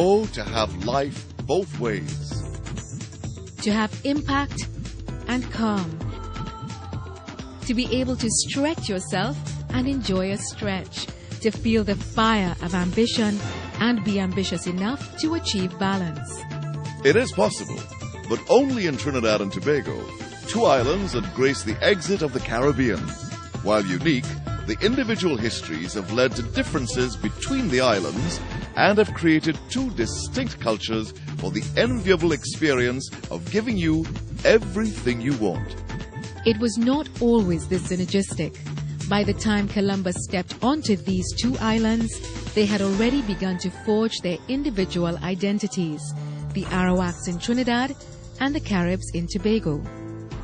Oh, to have life both ways. To have impact and calm. To be able to stretch yourself and enjoy a stretch. To feel the fire of ambition and be ambitious enough to achieve balance. It is possible, but only in Trinidad and Tobago, two islands that grace the exit of the Caribbean. While unique, the individual histories have led to differences between the islands and have created two distinct cultures for the enviable experience of giving you everything you want. It was not always this synergistic. By the time Columbus stepped onto these two islands, they had already begun to forge their individual identities, the Arawaks in Trinidad and the Caribs in Tobago.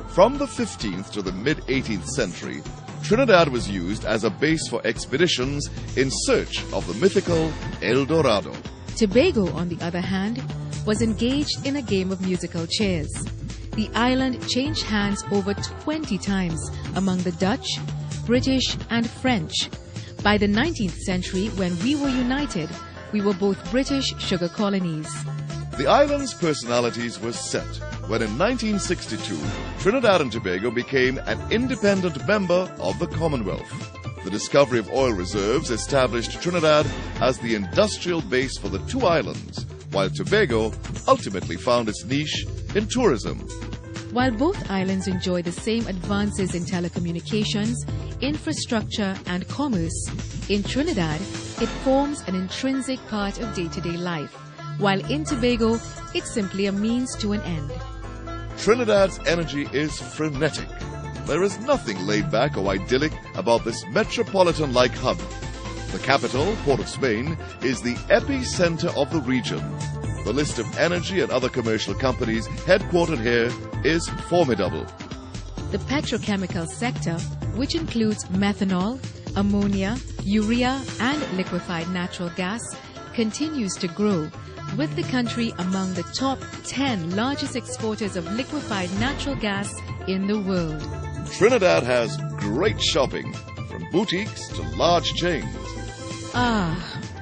From the 15th to the mid-18th century, Trinidad was used as a base for expeditions in search of the mythical El Dorado. Tobago, on the other hand, was engaged in a game of musical chairs. The island changed hands over 20 times among the Dutch, British and French. By the 19th century, when we were united, we were both British sugar colonies. The island's personalities were set when in 1962, Trinidad and Tobago became an independent member of the Commonwealth. The discovery of oil reserves established Trinidad as the industrial base for the two islands, while Tobago ultimately found its niche in tourism. While both islands enjoy the same advances in telecommunications, infrastructure and commerce, in Trinidad it forms an intrinsic part of day-to-day life, while in Tobago it's simply a means to an end. Trinidad's energy is frenetic. There is nothing laid back or idyllic about this metropolitan-like hub. The capital, Port of Spain, is the epicenter of the region. The list of energy and other commercial companies headquartered here is formidable. The petrochemical sector, which includes methanol, ammonia, urea and liquefied natural gas, continues to grow, with the country among the top 10 largest exporters of liquefied natural gas in the world. Trinidad has great shopping, from boutiques to large chains.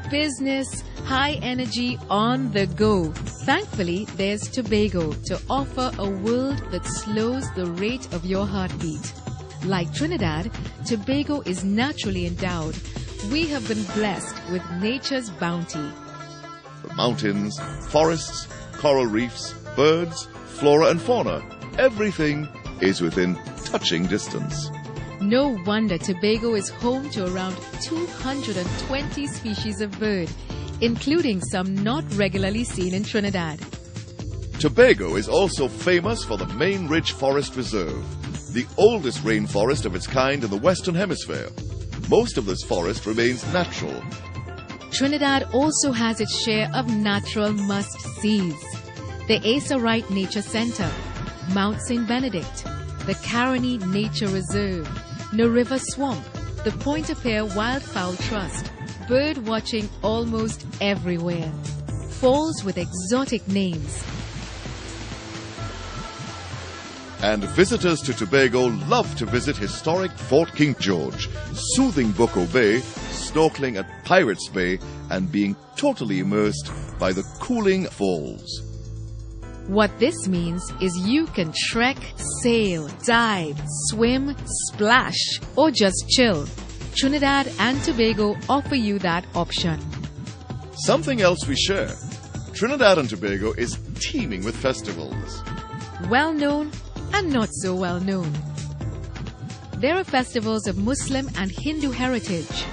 Business, high energy, on the go. Thankfully, there's Tobago to offer a world that slows the rate of your heartbeat. Like Trinidad, Tobago is naturally endowed. We have been blessed with nature's bounty. The mountains, forests, coral reefs, birds, flora and fauna, everything is within touching distance. No wonder Tobago is home to around 220 species of bird, including some not regularly seen in Trinidad. Tobago is also famous for the Main Ridge Forest Reserve, the oldest rainforest of its kind in the Western Hemisphere. Most of this forest remains natural. Trinidad also has its share of natural must-sees. The Asa Wright Nature Center, Mount St. Benedict, the Caroni Nature Reserve, River Swamp, the Pointe-a-Pierre Wildfowl Trust, bird watching almost everywhere. Falls with exotic names. And visitors to Tobago love to visit historic Fort King George, soothing Bucco Bay, snorkeling at Pirates Bay, and being totally immersed by the cooling falls. What this means is you can trek, sail, dive, swim, splash, or just chill. Trinidad and Tobago offer you that option. Something else we share. Trinidad and Tobago is teeming with festivals. Well known and not so well known. There are festivals of Muslim and Hindu heritage.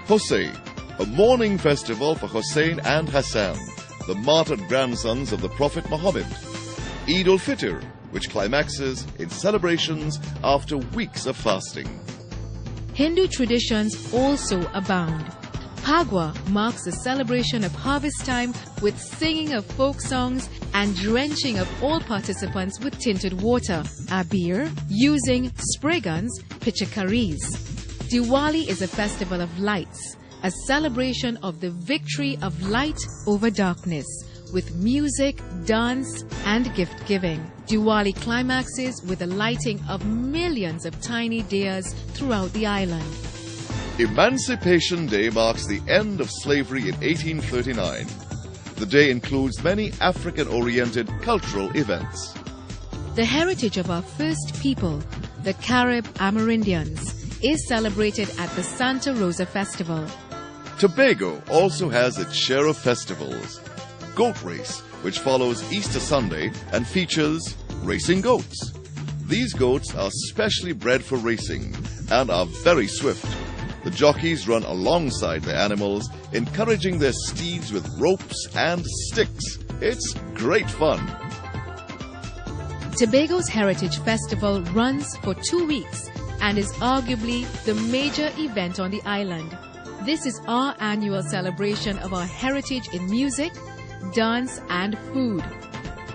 Hossein, a mourning festival for Hussein and Hassan, the martyred grandsons of the Prophet Muhammad. Eid al-Fitr, which climaxes in celebrations after weeks of fasting. Hindu traditions also abound. Phagwa marks the celebration of harvest time with singing of folk songs and drenching of all participants with tinted water, abir, using spray guns, pichakaris. Diwali is a festival of lights, a celebration of the victory of light over darkness, with music, dance, and gift-giving. Diwali climaxes with the lighting of millions of tiny diyas throughout the island. Emancipation Day marks the end of slavery in 1839. The day includes many African-oriented cultural events. The heritage of our first people, the Carib Amerindians, is celebrated at the Santa Rosa Festival. Tobago also has its share of festivals. Goat Race, which follows Easter Sunday and features racing goats. These goats are specially bred for racing and are very swift. The jockeys run alongside the animals, encouraging their steeds with ropes and sticks. It's great fun. Tobago's Heritage Festival runs for 2 weeks and is arguably the major event on the island. This is our annual celebration of our heritage in music, dance, and food.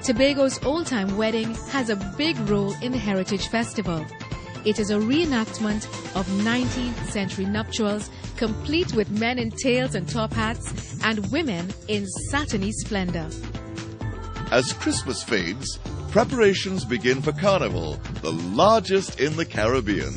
Tobago's old-time wedding has a big role in the Heritage Festival. It is a reenactment of 19th century nuptials, complete with men in tails and top hats and women in satiny splendor. As Christmas fades, preparations begin for Carnival, the largest in the Caribbean.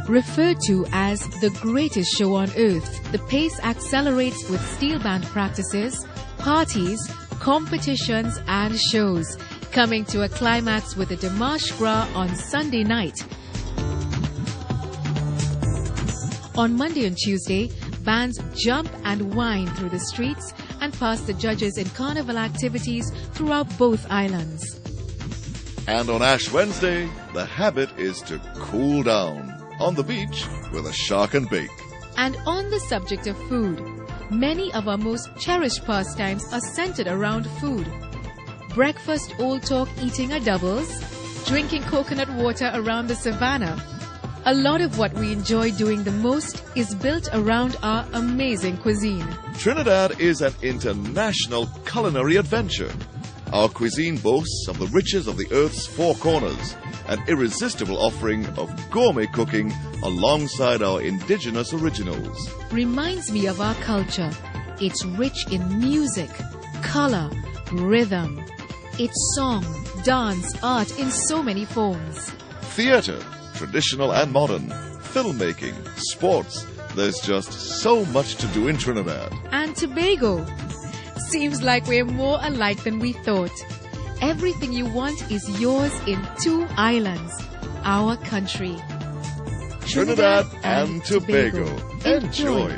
Referred to as the greatest show on earth, the pace accelerates with steel band practices, parties, competitions, and shows, coming to a climax with the Mardi Gras on Sunday night. On Monday and Tuesday, bands jump and wind through the streets and past the judges in carnival activities throughout both islands. And on Ash Wednesday, the habit is to cool down on the beach with a shark and bake. And on the subject of food, many of our most cherished pastimes are centered around food. Breakfast old talk eating a doubles, drinking coconut water around the savannah. A lot of what we enjoy doing the most is built around our amazing cuisine. Trinidad is an international culinary adventure. Our cuisine boasts of the riches of the earth's four corners, an irresistible offering of gourmet cooking alongside our indigenous originals. Reminds me of our culture. It's rich in music, color, rhythm. It's song, dance, art in so many forms. Theater, traditional and modern, filmmaking, sports. There's just so much to do in Trinidad. And Tobago. Seems like we're more alike than we thought. Everything you want is yours in 2 islands, our country. Trinidad and Tobago. Enjoy.